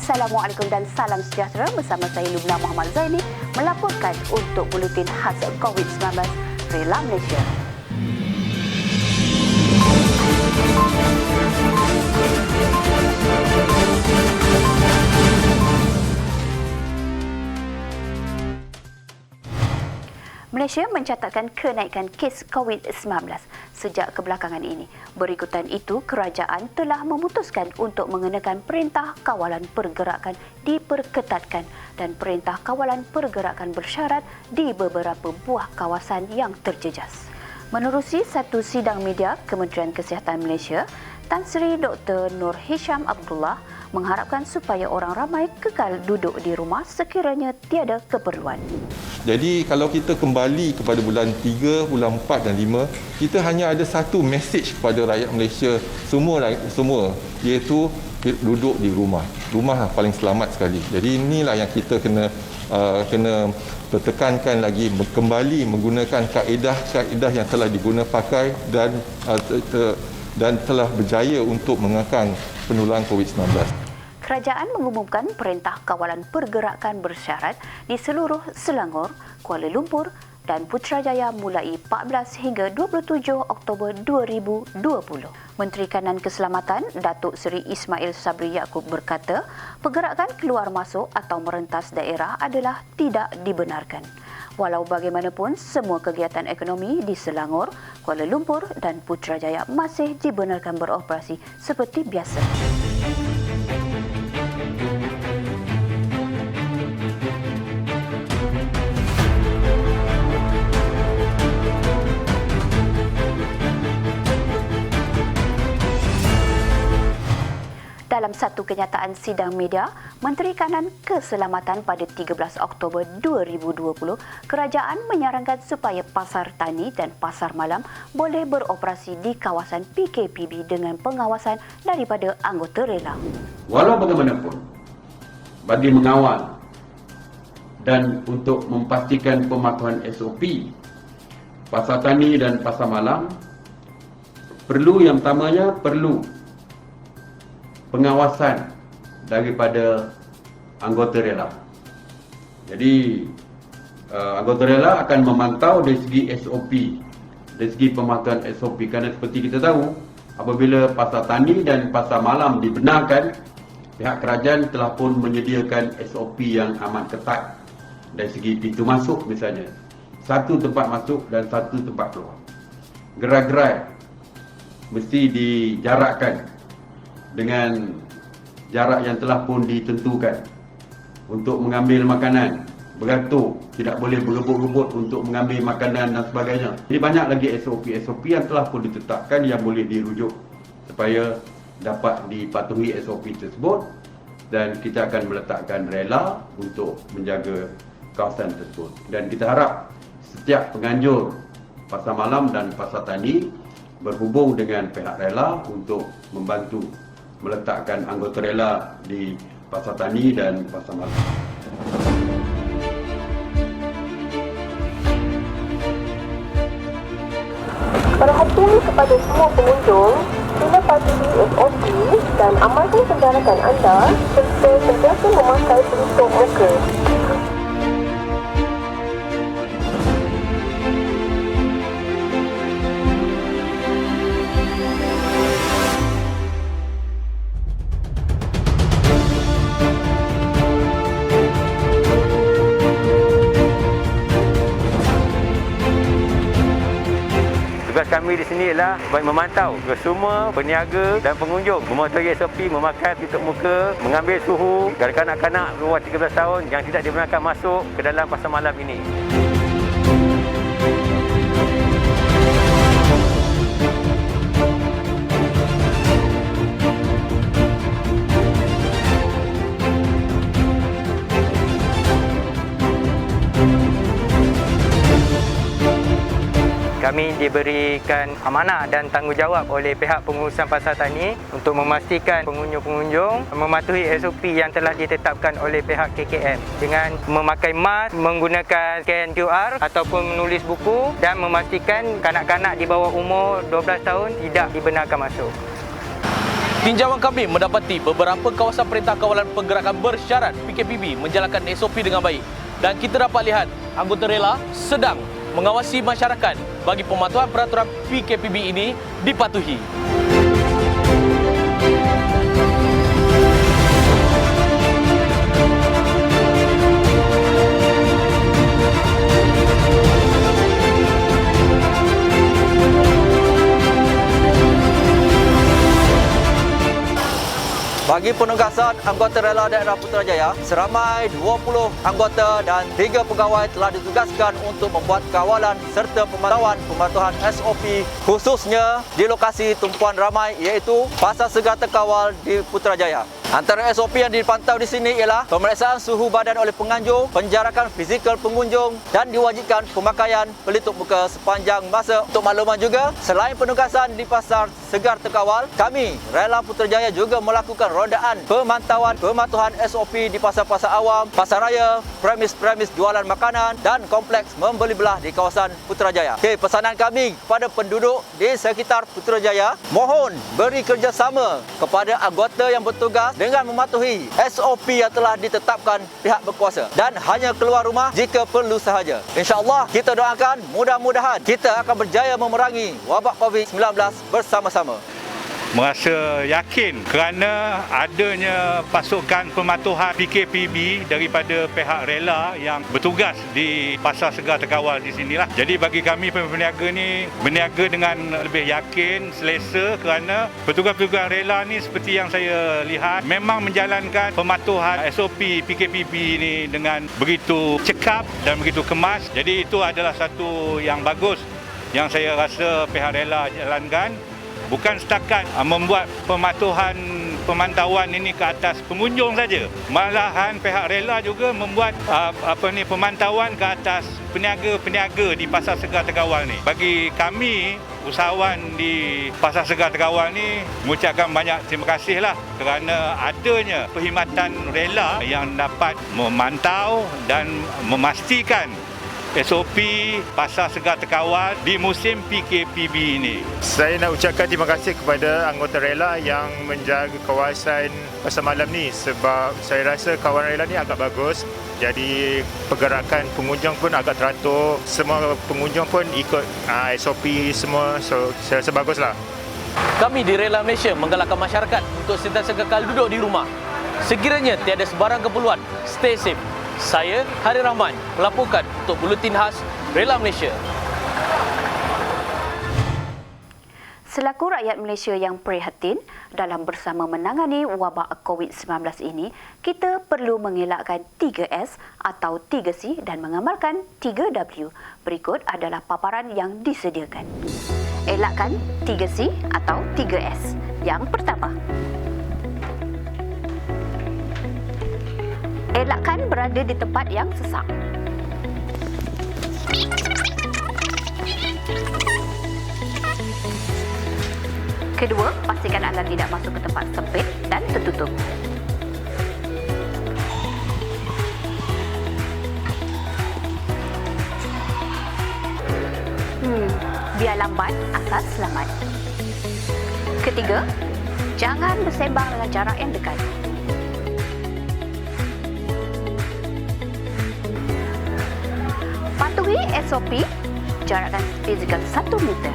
Assalamualaikum dan salam sejahtera, bersama saya Lubna Muhammad Zaini melaporkan untuk Buletin Khas COVID-19 Rela Malaysia. Malaysia mencatatkan kenaikan kes COVID-19 sejak kebelakangan ini. Berikutan itu, kerajaan telah memutuskan untuk mengenakan perintah kawalan pergerakan diperketatkan dan perintah kawalan pergerakan bersyarat di beberapa buah kawasan yang terjejas. Menerusi satu sidang media Kementerian Kesihatan Malaysia, Tan Sri Dr. Nur Hisham Abdullah mengharapkan supaya orang ramai kekal duduk di rumah sekiranya tiada keperluan. Jadi kalau kita kembali kepada bulan 3, bulan 4 dan 5, kita hanya ada satu mesej kepada rakyat Malaysia semua, iaitu duduk di rumah. Rumah paling selamat sekali. Jadi inilah yang kita kena bertekankan lagi, kembali menggunakan kaedah yang telah diguna pakai dan telah berjaya untuk mengekang penularan COVID-19. Kerajaan mengumumkan perintah kawalan pergerakan bersyarat di seluruh Selangor, Kuala Lumpur dan Putrajaya mulai 14 hingga 27 Oktober 2020. Menteri Kanan Keselamatan Datuk Seri Ismail Sabri Yaakob berkata, pergerakan keluar masuk atau merentas daerah adalah tidak dibenarkan. Walau bagaimanapun, semua kegiatan ekonomi di Selangor, Kuala Lumpur dan Putrajaya masih dibenarkan beroperasi seperti biasa. Dalam satu kenyataan sidang media, Menteri Kanan Keselamatan pada 13 Oktober 2020, kerajaan menyarankan supaya pasar tani dan pasar malam boleh beroperasi di kawasan PKPB dengan pengawasan daripada anggota rela. Walau bagaimanapun, bagi mengawal dan untuk memastikan pematuhan SOP, pasar tani dan pasar malam perlu pengawasan daripada anggota rela. Jadi anggota rela akan memantau dari segi SOP, dari segi pematuhan SOP, kerana seperti kita tahu, apabila pasar tani dan pasar malam dibenarkan, pihak kerajaan telah pun menyediakan SOP yang amat ketat dari segi pintu masuk misalnya. Satu tempat masuk dan satu tempat keluar. Gerai-gerai mesti dijarakkan dengan jarak yang telah pun ditentukan. Untuk mengambil makanan beratur, tidak boleh berebut-rebut untuk mengambil makanan dan sebagainya. Jadi banyak lagi SOP yang telah pun ditetapkan yang boleh dirujuk supaya dapat dipatuhi SOP tersebut, dan kita akan meletakkan rela untuk menjaga kawasan tersebut. Dan kita harap setiap penganjur pasar malam dan pasar tani berhubung dengan pihak rela untuk membantu meletakkan anggota rela di pasar tani dan pasar malam. Perhatian kepada semua pengunjung, sila patuhi SOP dan amalkan penjarakan anda serta sentiasa memakai pelitup muka. Tugas kami di sini ialah memantau semua peniaga dan pengunjung mematuhi SOP, memakai tutup muka, mengambil suhu kanak-kanak bawah 13 tahun yang tidak dibenarkan masuk ke dalam pasar malam ini. Kami diberikan amanah dan tanggungjawab oleh pihak pengurusan pasar tani untuk memastikan pengunjung-pengunjung mematuhi SOP yang telah ditetapkan oleh pihak KKM dengan memakai mask, menggunakan scan QR ataupun menulis buku, dan memastikan kanak-kanak di bawah umur 12 tahun tidak dibenarkan masuk. Tinjauan kami mendapati beberapa kawasan Perintah Kawalan Pergerakan Bersyarat PKPB menjalankan SOP dengan baik. Dan kita dapat lihat anggota rela sedang mengawasi masyarakat bagi pematuhan peraturan PKPB ini dipatuhi. Bagi penugasan anggota rela daerah Putrajaya, seramai 20 anggota dan 3 pegawai telah ditugaskan untuk membuat kawalan serta pemantauan SOP khususnya di lokasi tumpuan ramai iaitu Pasar Segar Terkawal di Putrajaya. Antara SOP yang dipantau di sini ialah pemeriksaan suhu badan oleh penganjur, penjarakan fizikal pengunjung dan diwajibkan pemakaian pelitup muka sepanjang masa. Untuk makluman juga, selain penugasan di Pasar Segar Terkawal, kami Rela Putrajaya juga melakukan rondaan pematuhan SOP di pasar-pasar awam, pasar raya, premis-premis jualan makanan dan kompleks membeli belah di kawasan Putrajaya. Okey, pesanan kami kepada penduduk di sekitar Putrajaya, mohon beri kerjasama kepada anggota yang bertugas dengan mematuhi SOP yang telah ditetapkan pihak berkuasa dan hanya keluar rumah jika perlu sahaja. InsyaAllah kita doakan mudah-mudahan kita akan berjaya memerangi wabak COVID-19 bersama-sama. Merasa yakin kerana adanya pasukan pematuhan PKPB daripada pihak rela yang bertugas di Pasar Segar Terkawal di sinilah. Jadi bagi kami peniaga ni berniaga dengan lebih yakin, selesa kerana petugas-petugas rela ni seperti yang saya lihat memang menjalankan pematuhan SOP PKPB ni dengan begitu cekap dan begitu kemas. Jadi itu adalah satu yang bagus yang saya rasa pihak rela jalankan. Bukan setakat membuat pemantauan ini ke atas pengunjung saja. Malahan pihak rela juga membuat pemantauan ke atas peniaga-peniaga di Pasar Segar Terkawal ni. Bagi kami usahawan di Pasar Segar Terkawal ni mengucapkan banyak terima kasihlah kerana adanya perkhidmatan rela yang dapat memantau dan memastikan SOP Pasar Segar Terkawal di musim PKPB ini. Saya nak ucapkan terima kasih kepada anggota rela yang menjaga kawasan pasar malam ni sebab saya rasa kawalan rela ni agak bagus. Jadi pergerakan pengunjung pun agak teratur. Semua pengunjung pun ikut SOP semua. So saya rasa baguslah. Kami di Rela Malaysia menggalakkan masyarakat untuk sentiasa kekal duduk di rumah. Sekiranya tiada sebarang keperluan, stay safe. Saya, Hari Rahman, melaporkan untuk Buletin Khas Rela Malaysia. Selaku rakyat Malaysia yang prihatin dalam bersama menangani wabak COVID-19 ini, kita perlu mengelakkan 3S atau 3C dan mengamalkan 3W. Berikut adalah paparan yang disediakan. Elakkan 3C atau 3S. Yang pertama, elakkan berada di tempat yang sesak. Kedua, pastikan anda tidak masuk ke tempat sempit dan tertutup. Biar lambat asal selamat. Ketiga, jangan bersembang dengan jarak yang dekat. Patuhi SOP, jarakkan fizikal 1 meter.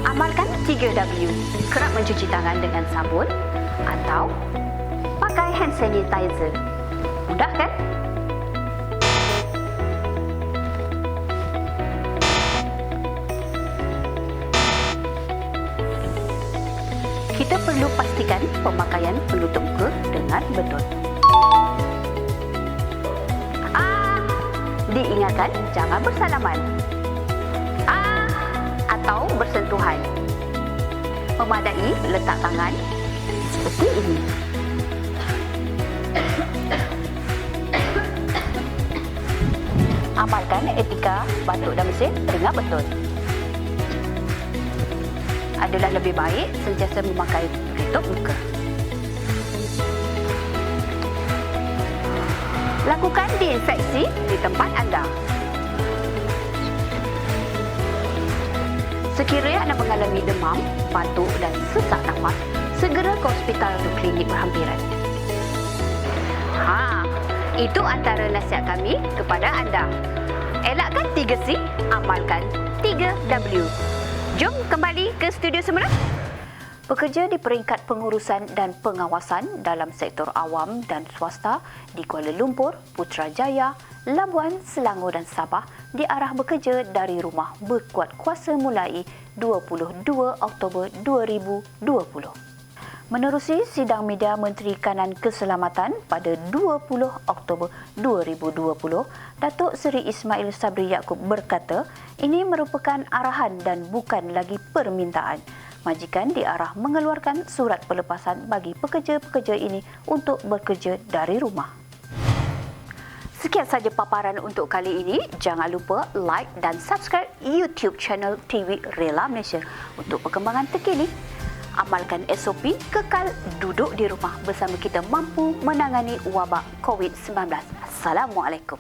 Amalkan 3W, kerap mencuci tangan dengan sabun atau pakai hand sanitizer. Mudah kan? Kita perlu pastikan pemakaian penutup muka dengan betul. Diingatkan jangan bersalaman atau bersentuhan. Memadai letak tangan seperti ini. Amalkan etika batuk dan bersin dengan betul. Adalah lebih baik sentiasa memakai pelitup muka. Lakukan disinfeksi di tempat anda. Sekiranya anda mengalami demam, batuk dan sesak nafas, segera hospital atau klinik berhampiran. Itu antara nasihat kami kepada anda. Elakkan 3C, amalkan 3W. Jom kembali ke studio semula. Pekerja di peringkat pengurusan dan pengawasan dalam sektor awam dan swasta di Kuala Lumpur, Putrajaya, Labuan, Selangor dan Sabah diarah bekerja dari rumah berkuat kuasa mulai 22 Oktober 2020. Menerusi sidang media Menteri Kanan Keselamatan pada 20 Oktober 2020, Datuk Seri Ismail Sabri Yaakob berkata ini merupakan arahan dan bukan lagi permintaan. Majikan diarah mengeluarkan surat pelepasan bagi pekerja-pekerja ini untuk bekerja dari rumah. Sekian saja paparan untuk kali ini. Jangan lupa like dan subscribe YouTube channel TV Rela Malaysia untuk perkembangan terkini. Amalkan SOP, kekal duduk di rumah bersama kita mampu menangani wabak COVID-19. Assalamualaikum.